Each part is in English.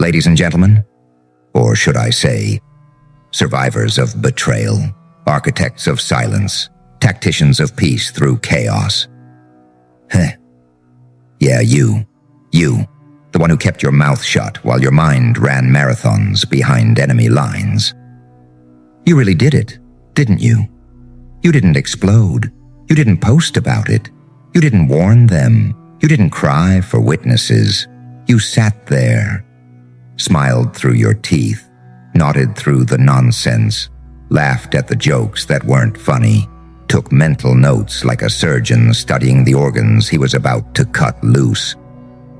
Ladies and gentlemen, or should I say, survivors of betrayal, architects of silence, tacticians of peace through chaos. Yeah, you, the one who kept your mouth shut while your mind ran marathons behind enemy lines. You really did it, didn't you? You didn't explode. You didn't post about it. You didn't warn them. You didn't cry for witnesses. You sat there, smiled through your teeth, nodded through the nonsense, laughed at the jokes that weren't funny, took mental notes like a surgeon studying the organs he was about to cut loose.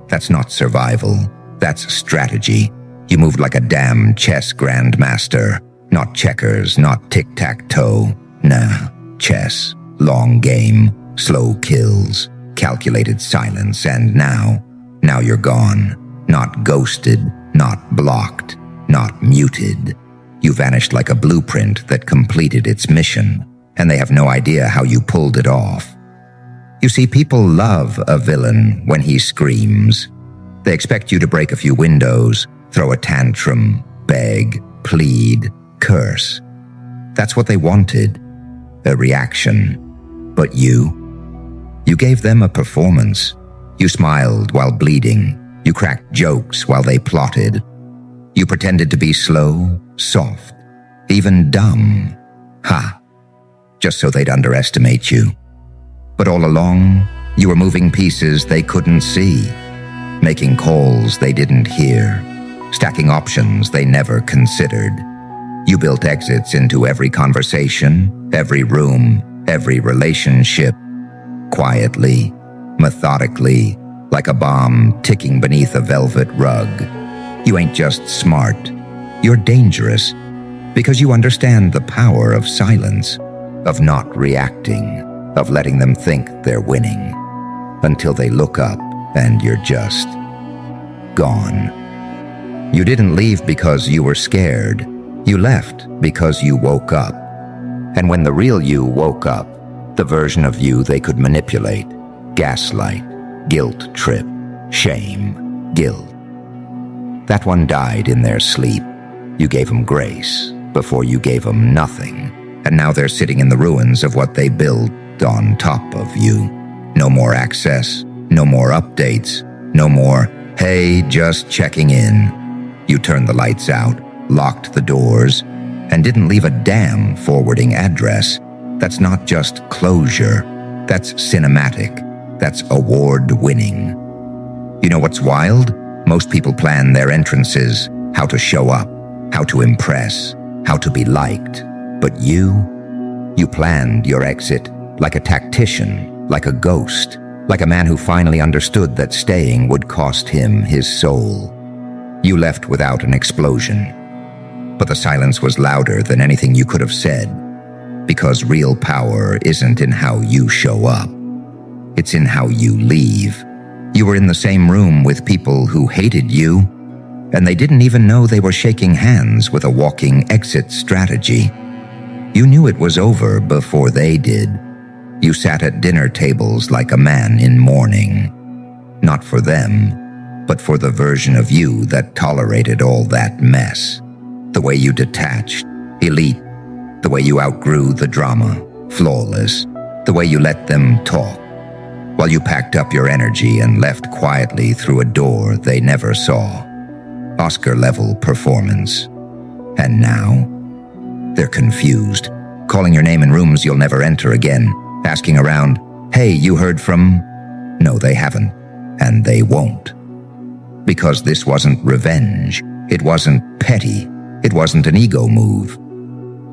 That's not survival. That's strategy. You moved like a damn chess grandmaster. Not checkers, not tic-tac-toe. Nah, chess, long game, slow kills, calculated silence, and now you're gone. Not ghosted, not blocked, not muted. You vanished like a blueprint that completed its mission, and they have no idea how you pulled it off. You see, people love a villain when he screams. They expect you to break a few windows, throw a tantrum, beg, plead, curse. That's what they wanted, a reaction. But you gave them a performance. You smiled while bleeding. You cracked jokes while they plotted. You pretended to be slow, soft, even dumb. Just so they'd underestimate you. But all along, you were moving pieces they couldn't see, making calls they didn't hear, stacking options they never considered. You built exits into every conversation, every room, every relationship, quietly, methodically, like a bomb ticking beneath a velvet rug. You ain't just smart, you're dangerous, because you understand the power of silence, of not reacting, of letting them think they're winning, until they look up and you're just gone. You didn't leave because you were scared. You left because you woke up. And when the real you woke up, the version of you they could manipulate, gaslight, guilt trip, shame, guilt. That one died in their sleep. You gave them grace before you gave them nothing. And now they're sitting in the ruins of what they built on top of you. No more access, no more updates, no more, hey, just checking in. You turned the lights out, locked the doors, and didn't leave a damn forwarding address. That's not just closure. That's cinematic. That's award-winning. You know what's wild? Most people plan their entrances, how to show up, how to impress, how to be liked. But you planned your exit like a tactician, like a ghost, like a man who finally understood that staying would cost him his soul. You left without an explosion. But the silence was louder than anything you could have said, because real power isn't in how you show up. It's in how you leave. You were in the same room with people who hated you, and they didn't even know they were shaking hands with a walking exit strategy. You knew it was over before they did. You sat at dinner tables like a man in mourning. Not for them, but for the version of you that tolerated all that mess. The way you detached, elite, the way you outgrew the drama, flawless, the way you let them talk, while you packed up your energy and left quietly through a door they never saw. Oscar-level performance. And now, they're confused, calling your name in rooms you'll never enter again, asking around, hey, you heard from? No, they haven't, and they won't. Because this wasn't revenge, it wasn't petty, it wasn't an ego move.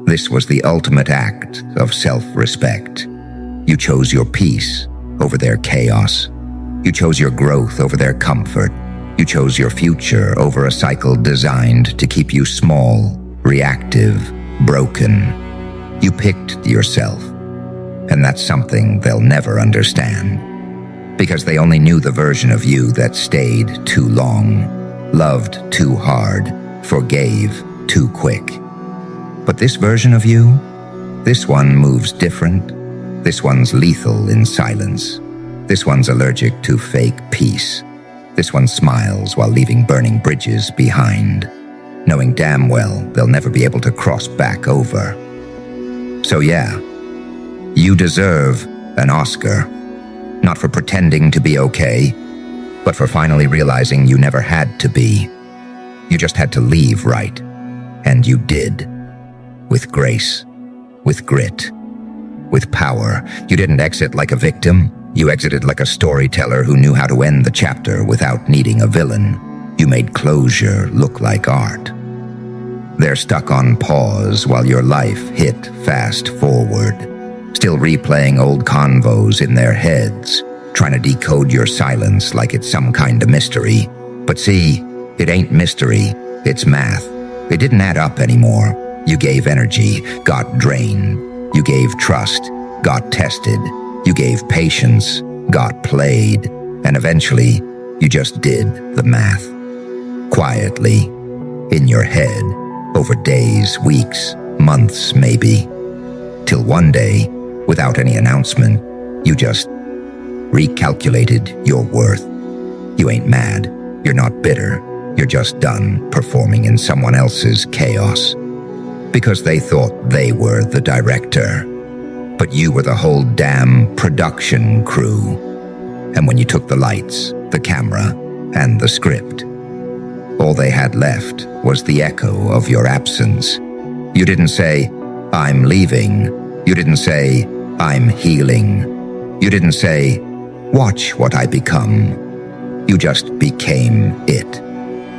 This was the ultimate act of self-respect. You chose your peace over their chaos. You chose your growth over their comfort. You chose your future over a cycle designed to keep you small, reactive, broken. You picked yourself. And that's something they'll never understand. Because they only knew the version of you that stayed too long, loved too hard, forgave too quick. But this version of you, this one moves different. This one's lethal in silence. This one's allergic to fake peace. This one smiles while leaving burning bridges behind, knowing damn well they'll never be able to cross back over. So yeah, you deserve an Oscar, not for pretending to be okay, but for finally realizing you never had to be. You just had to leave right, and you did. With grace, with grit, with power. You didn't exit like a victim. You exited like a storyteller who knew how to end the chapter without needing a villain. You made closure look like art. They're stuck on pause while your life hit fast forward, still replaying old convos in their heads, trying to decode your silence like it's some kind of mystery. But see, it ain't mystery, it's math. It didn't add up anymore. You gave energy, got drained. You gave trust, got tested. You gave patience, got played. And eventually, you just did the math. Quietly, in your head, over days, weeks, months maybe. Till one day, without any announcement, you just recalculated your worth. You ain't mad, you're not bitter, you're just done performing in someone else's chaos. Because they thought they were the director, but you were the whole damn production crew. And when you took the lights, the camera, and the script, all they had left was the echo of your absence. You didn't say, "I'm leaving." You didn't say, "I'm healing." You didn't say, "Watch what I become." You just became it.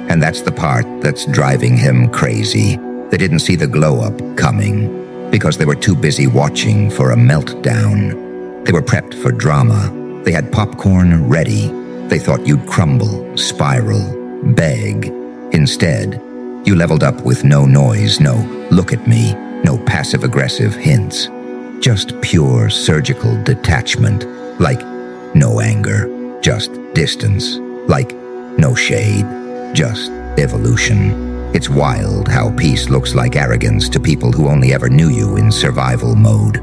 And that's the part that's driving him crazy. They didn't see the glow-up coming because they were too busy watching for a meltdown. They were prepped for drama. They had popcorn ready. They thought you'd crumble, spiral, beg. Instead, you leveled up with no noise, no "look at me," no passive-aggressive hints. Just pure surgical detachment, like no anger, just distance, like no shade, just evolution. It's wild how peace looks like arrogance to people who only ever knew you in survival mode.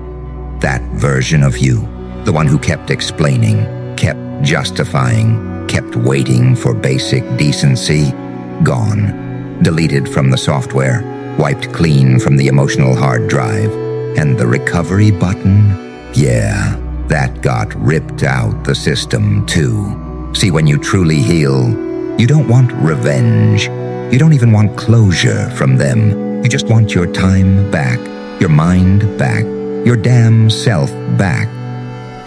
That version of you, the one who kept explaining, kept justifying, kept waiting for basic decency, gone. Deleted from the software, wiped clean from the emotional hard drive. And the recovery button? Yeah, that got ripped out the system too. See, when you truly heal, you don't want revenge. You don't even want closure from them. You just want your time back, your mind back, your damn self back.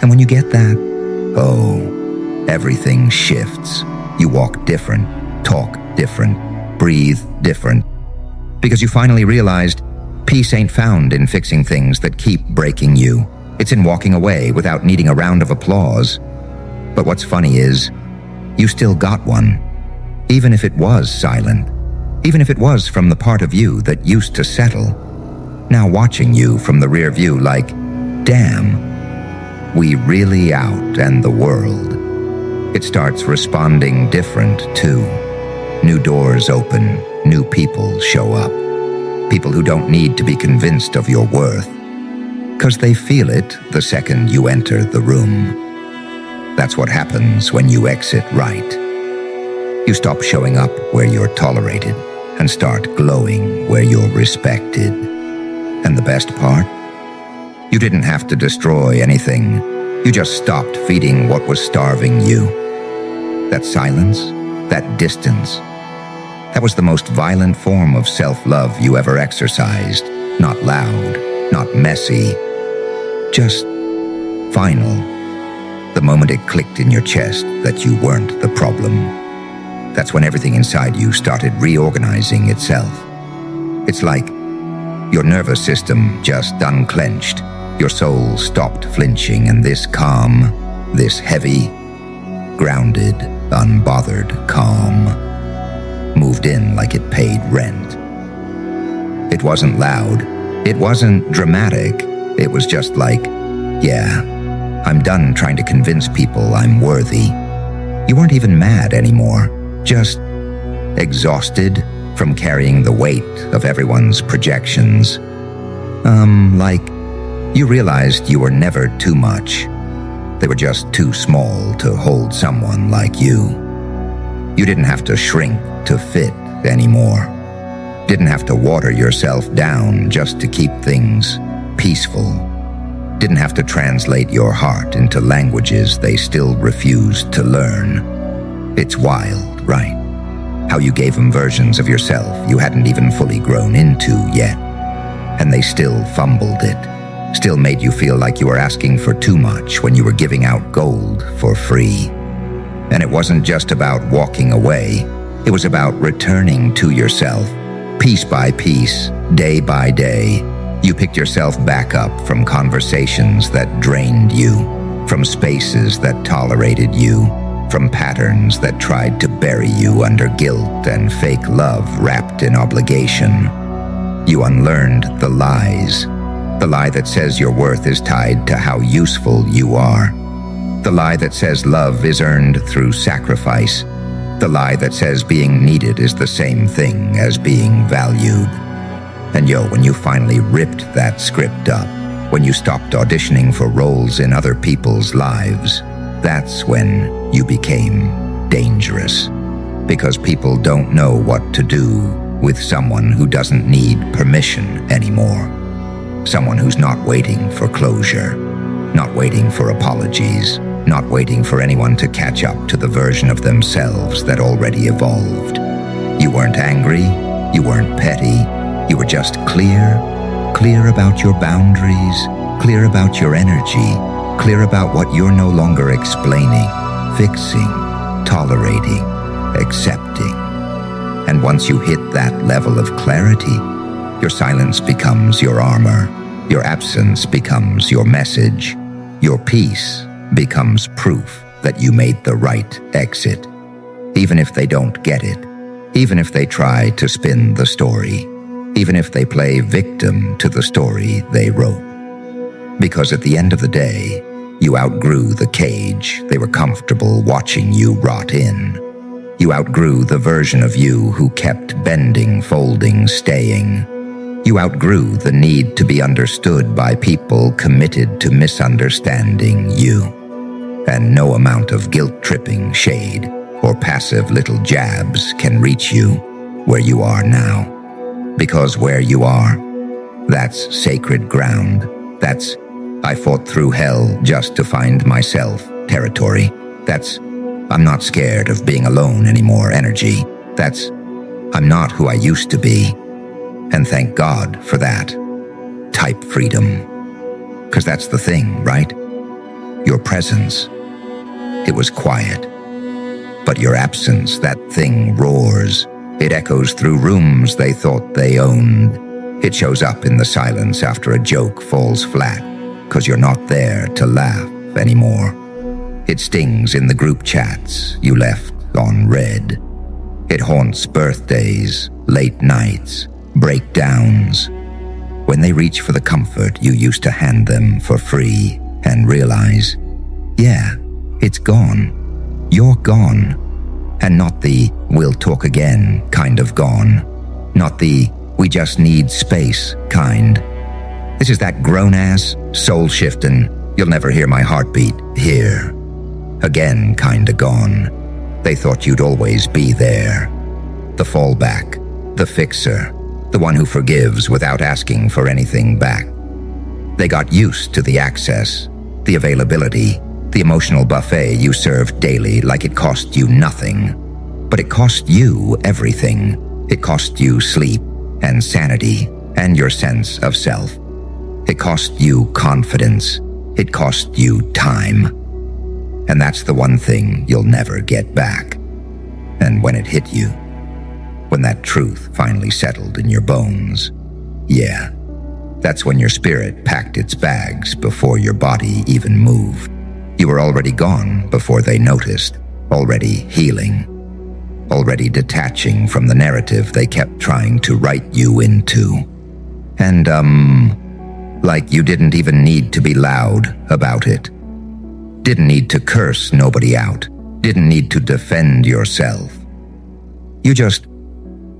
And when you get that, oh, everything shifts. You walk different, talk different, breathe different. Because you finally realized peace ain't found in fixing things that keep breaking you. It's in walking away without needing a round of applause. But what's funny is, you still got one. Even if it was silent. Even if it was from the part of you that used to settle. Now watching you from the rear view like, damn, we really out and the world. It starts responding different too. New doors open, new people show up. People who don't need to be convinced of your worth. 'Cause they feel it the second you enter the room. That's what happens when you exit right. You stop showing up where you're tolerated and start glowing where you're respected. And the best part? You didn't have to destroy anything. You just stopped feeding what was starving you. That silence, that distance, that was the most violent form of self-love you ever exercised. Not loud, not messy, just final. The moment it clicked in your chest that you weren't the problem. That's when everything inside you started reorganizing itself. It's like your nervous system just unclenched. Your soul stopped flinching, and this calm, this heavy, grounded, unbothered calm moved in like it paid rent. It wasn't loud. It wasn't dramatic. It was just like, yeah, I'm done trying to convince people I'm worthy. You weren't even mad anymore. Just exhausted from carrying the weight of everyone's projections. Like, you realized you were never too much. They were just too small to hold someone like you. You didn't have to shrink to fit anymore. Didn't have to water yourself down just to keep things peaceful. Didn't have to translate your heart into languages they still refused to learn. It's wild, right? How you gave them versions of yourself you hadn't even fully grown into yet. And they still fumbled it, still made you feel like you were asking for too much when you were giving out gold for free. And it wasn't just about walking away, it was about returning to yourself, piece by piece, day by day. You picked yourself back up from conversations that drained you, from spaces that tolerated you, from patterns that tried to bury you under guilt and fake love wrapped in obligation. You unlearned the lies, the lie that says your worth is tied to how useful you are, the lie that says love is earned through sacrifice, the lie that says being needed is the same thing as being valued. And when you finally ripped that script up, when you stopped auditioning for roles in other people's lives, that's when you became dangerous. Because people don't know what to do with someone who doesn't need permission anymore. Someone who's not waiting for closure, not waiting for apologies, not waiting for anyone to catch up to the version of themselves that already evolved. You weren't angry, you weren't petty, you were just clear about your boundaries, clear about your energy, clear about what you're no longer explaining, fixing, tolerating, accepting. And once you hit that level of clarity, your silence becomes your armor, your absence becomes your message, your peace becomes proof that you made the right exit. Even if they don't get it, even if they try to spin the story, even if they play victim to the story they wrote. Because at the end of the day, you outgrew the cage they were comfortable watching you rot in. You outgrew the version of you who kept bending, folding, staying. You outgrew the need to be understood by people committed to misunderstanding you. And no amount of guilt-tripping shade or passive little jabs can reach you where you are now. Because where you are, that's sacred ground. That's I fought through hell just to find myself territory. That's I'm not scared of being alone anymore energy. That's I'm not who I used to be. And thank God for that. Type freedom. 'Cause that's the thing, right? Your presence, it was quiet. But your absence, that thing roars. It echoes through rooms they thought they owned. It shows up in the silence after a joke falls flat, 'cause you're not there to laugh anymore. It stings in the group chats you left on red. It haunts birthdays, late nights, breakdowns. When they reach for the comfort you used to hand them for free and realize, yeah, it's gone. You're gone. And not the we'll talk again kind of gone. Not the we just need space kind. This is that grown-ass, soul-shifting, you'll never hear my heartbeat here again kinda gone. They thought you'd always be there. The fallback, the fixer, the one who forgives without asking for anything back. They got used to the access, the availability, the emotional buffet you served daily like it cost you nothing. But it cost you everything. It cost you sleep and sanity and your sense of self. It cost you confidence. It cost you time. And that's the one thing you'll never get back. And when it hit you, when that truth finally settled in your bones, yeah, that's when your spirit packed its bags before your body even moved. You were already gone before they noticed, already healing, already detaching from the narrative they kept trying to write you into. And, like you didn't even need to be loud about it. Didn't need to curse nobody out. Didn't need to defend yourself. You just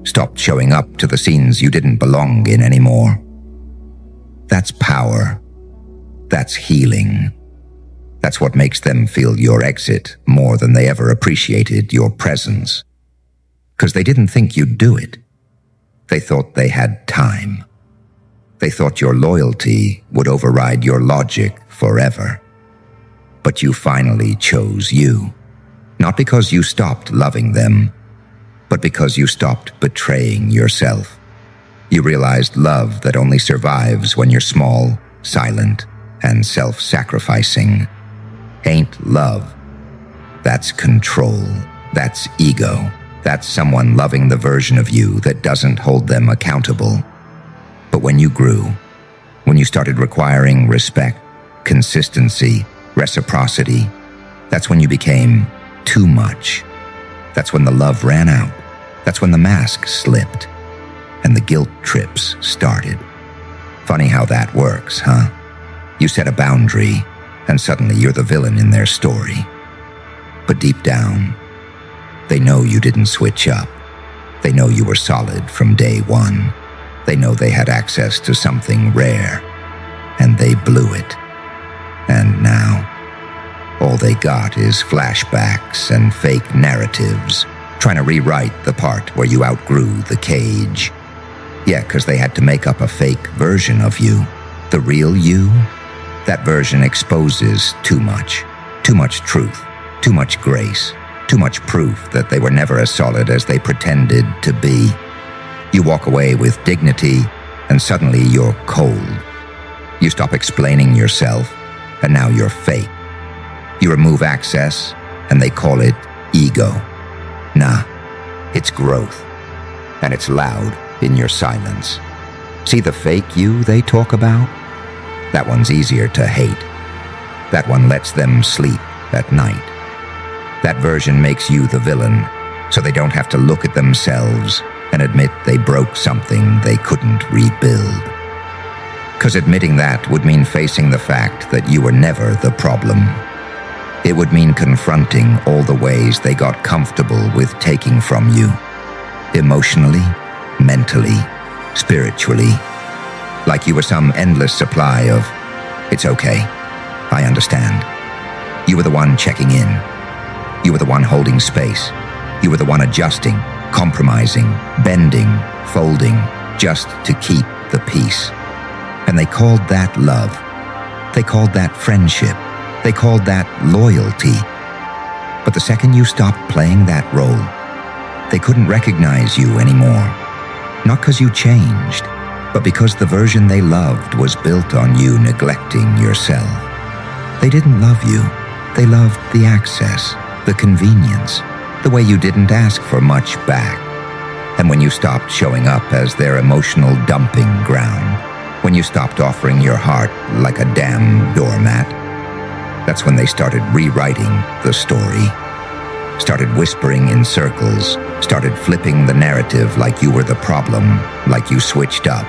stopped showing up to the scenes you didn't belong in anymore. That's power. That's healing. That's what makes them feel your exit more than they ever appreciated your presence. 'Cause they didn't think you'd do it. They thought they had time. They thought your loyalty would override your logic forever. But you finally chose you. Not because you stopped loving them, but because you stopped betraying yourself. You realized love that only survives when you're small, silent, and self-sacrificing ain't love. That's control. That's ego. That's someone loving the version of you that doesn't hold them accountable. But when you grew, when you started requiring respect, consistency, reciprocity, that's when you became too much. That's when the love ran out. That's when the mask slipped and the guilt trips started. Funny how that works, huh? You set a boundary and suddenly you're the villain in their story. But deep down, they know you didn't switch up. They know you were solid from day one. They know they had access to something rare, and they blew it. And now, all they got is flashbacks and fake narratives, trying to rewrite the part where you outgrew the cage. Yeah, 'cause they had to make up a fake version of you. The real you? That version exposes too much truth, too much grace, too much proof that they were never as solid as they pretended to be. You walk away with dignity, and suddenly you're cold. You stop explaining yourself, and now you're fake. You remove access, and they call it ego. Nah, it's growth, and it's loud in your silence. See the fake you they talk about? That one's easier to hate. That one lets them sleep at night. That version makes you the villain, so they don't have to look at themselves and admit they broke something they couldn't rebuild. 'Cause admitting that would mean facing the fact that you were never the problem. It would mean confronting all the ways they got comfortable with taking from you. Emotionally, mentally, spiritually. Like you were some endless supply of, "It's okay, I understand." You were the one checking in. You were the one holding space. You were the one adjusting, compromising, bending, folding, just to keep the peace. And they called that love. They called that friendship. They called that loyalty. But the second you stopped playing that role, they couldn't recognize you anymore. Not 'cause you changed, but because the version they loved was built on you neglecting yourself. They didn't love you. They loved the access, the convenience, the way you didn't ask for much back. And when you stopped showing up as their emotional dumping ground, when you stopped offering your heart like a damn doormat, that's when they started rewriting the story. Started whispering in circles, started flipping the narrative like you were the problem, like you switched up,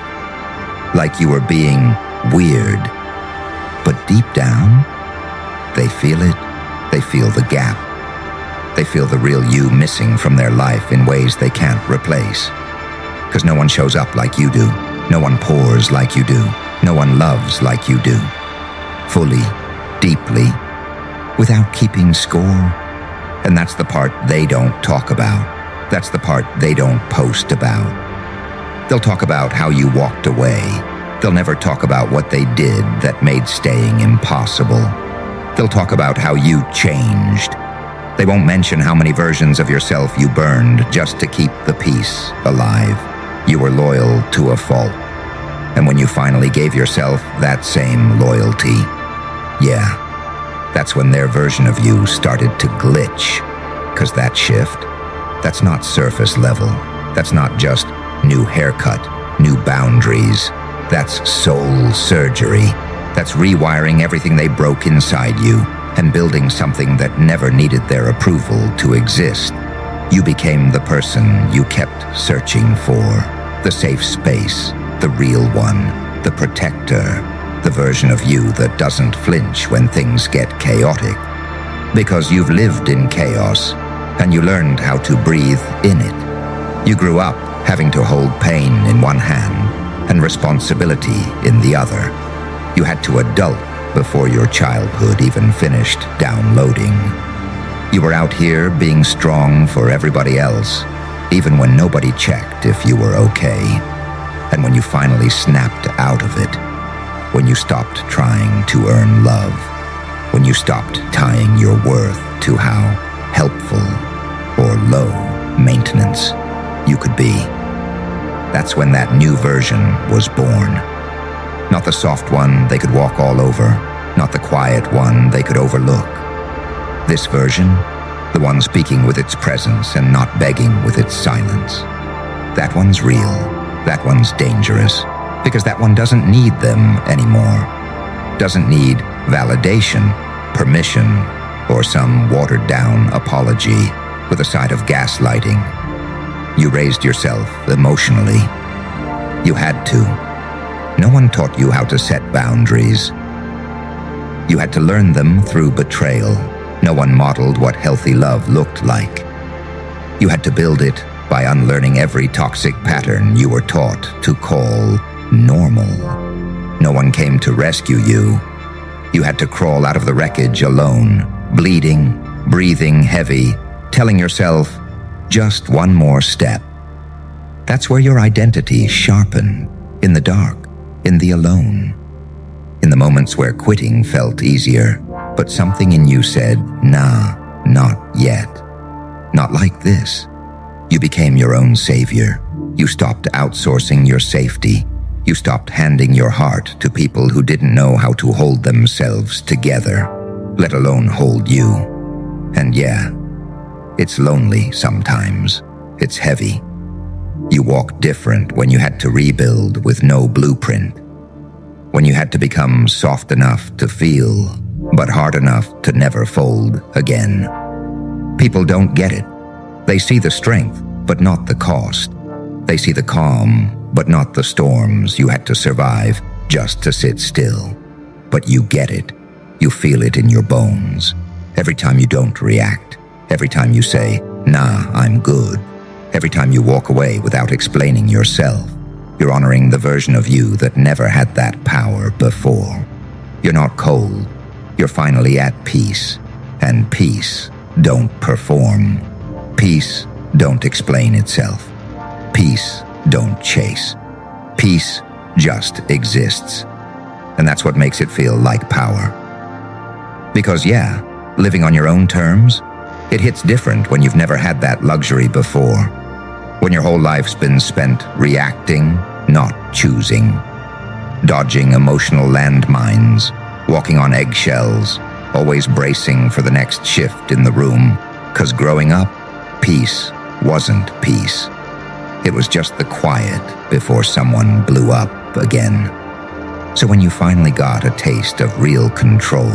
like you were being weird. But deep down, they feel it. They feel the gap. They feel the real you missing from their life in ways they can't replace. 'Cause no one shows up like you do. No one pours like you do. No one loves like you do. Fully, deeply, without keeping score. And that's the part they don't talk about. That's the part they don't post about. They'll talk about how you walked away. They'll never talk about what they did that made staying impossible. They'll talk about how you changed. They won't mention how many versions of yourself you burned just to keep the peace alive. You were loyal to a fault. And when you finally gave yourself that same loyalty, yeah, that's when their version of you started to glitch. 'Cause that shift, that's not surface level. That's not just new haircut, new boundaries. That's soul surgery. That's rewiring everything they broke inside you and building something that never needed their approval to exist. You became the person you kept searching for. The safe space, the real one, the protector, the version of you that doesn't flinch when things get chaotic. Because you've lived in chaos, and you learned how to breathe in it. You grew up having to hold pain in one hand and responsibility in the other. You had to adult before your childhood even finished downloading. You were out here being strong for everybody else, even when nobody checked if you were okay. And when you finally snapped out of it, when you stopped trying to earn love, when you stopped tying your worth to how helpful or low maintenance you could be, that's when that new version was born. Not the soft one they could walk all over, not the quiet one they could overlook. This version, the one speaking with its presence and not begging with its silence. That one's real, that one's dangerous, because that one doesn't need them anymore. Doesn't need validation, permission, or some watered-down apology with a side of gaslighting. You raised yourself emotionally. You had to. No one taught you how to set boundaries. You had to learn them through betrayal. No one modeled what healthy love looked like. You had to build it by unlearning every toxic pattern you were taught to call normal. No one came to rescue you. You had to crawl out of the wreckage alone, bleeding, breathing heavy, telling yourself, just one more step. That's where your identity sharpened, in the dark, in the alone. In the moments where quitting felt easier, but something in you said, nah, not yet. Not like this. You became your own savior. You stopped outsourcing your safety. You stopped handing your heart to people who didn't know how to hold themselves together, let alone hold you. And yeah, it's lonely sometimes. It's heavy. You walked different when you had to rebuild with no blueprint. When you had to become soft enough to feel, but hard enough to never fold again. People don't get it. They see the strength, but not the cost. They see the calm, but not the storms you had to survive just to sit still. But you get it. You feel it in your bones. Every time you don't react. Every time you say, nah, I'm good. Every time you walk away without explaining yourself. You're honoring the version of you that never had that power before. You're not cold. You're finally at peace. And peace don't perform. Peace don't explain itself. Peace don't chase. Peace just exists. And that's what makes it feel like power. Because yeah, living on your own terms, it hits different when you've never had that luxury before. When your whole life's been spent reacting, not choosing. Dodging emotional landmines, walking on eggshells, always bracing for the next shift in the room. 'Cause growing up, peace wasn't peace. It was just the quiet before someone blew up again. So when you finally got a taste of real control,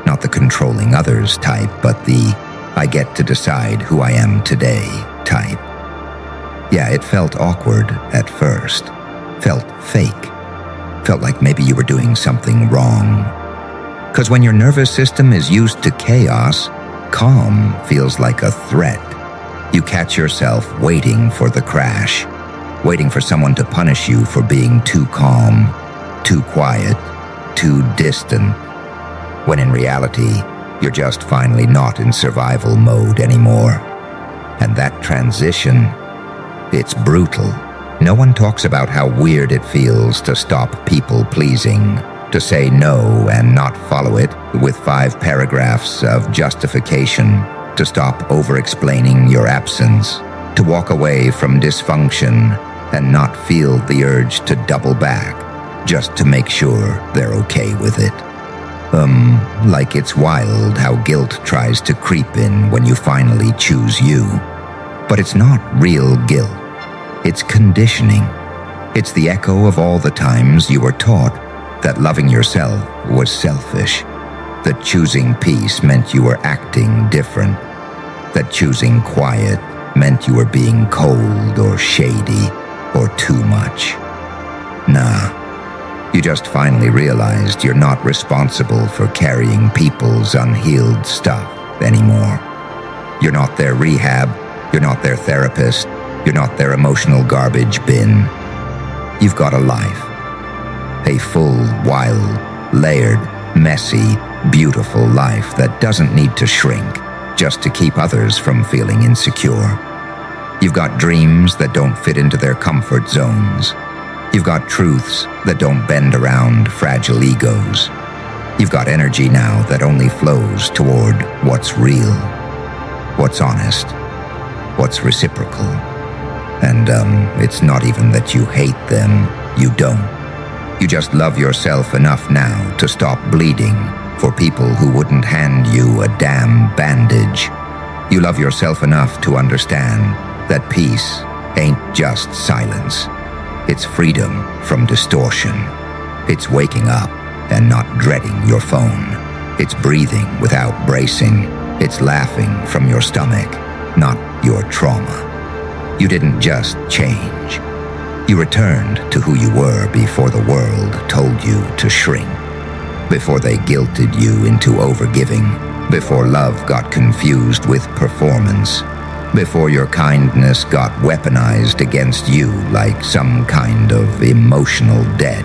not the controlling others type, but the I get to decide who I am today type. Yeah, it felt awkward at first. Felt fake. Felt like maybe you were doing something wrong. 'Cause when your nervous system is used to chaos, calm feels like a threat. You catch yourself waiting for the crash, waiting for someone to punish you for being too calm, too quiet, too distant, when in reality, you're just finally not in survival mode anymore. And that transition, it's brutal. No one talks about how weird it feels to stop people-pleasing, to say no and not follow it with 5 paragraphs of justification, to stop over-explaining your absence, to walk away from dysfunction and not feel the urge to double back just to make sure they're okay with it. Like it's wild how guilt tries to creep in when you finally choose you. But it's not real guilt. It's conditioning. It's the echo of all the times you were taught that loving yourself was selfish, that choosing peace meant you were acting different, that choosing quiet meant you were being cold or shady or too much. Nah. You just finally realized you're not responsible for carrying people's unhealed stuff anymore. You're not their rehab, you're not their therapist, you're not their emotional garbage bin. You've got a life. A full, wild, layered, messy, beautiful life that doesn't need to shrink just to keep others from feeling insecure. You've got dreams that don't fit into their comfort zones. You've got truths that don't bend around fragile egos. You've got energy now that only flows toward what's real, what's honest, what's reciprocal. And it's not even that you hate them, you don't. You just love yourself enough now to stop bleeding for people who wouldn't hand you a damn bandage. You love yourself enough to understand that peace ain't just silence. It's freedom from distortion. It's waking up and not dreading your phone. It's breathing without bracing. It's laughing from your stomach, not your trauma. You didn't just change. You returned to who you were before the world told you to shrink, before they guilted you into overgiving, before love got confused with performance, before your kindness got weaponized against you like some kind of emotional debt.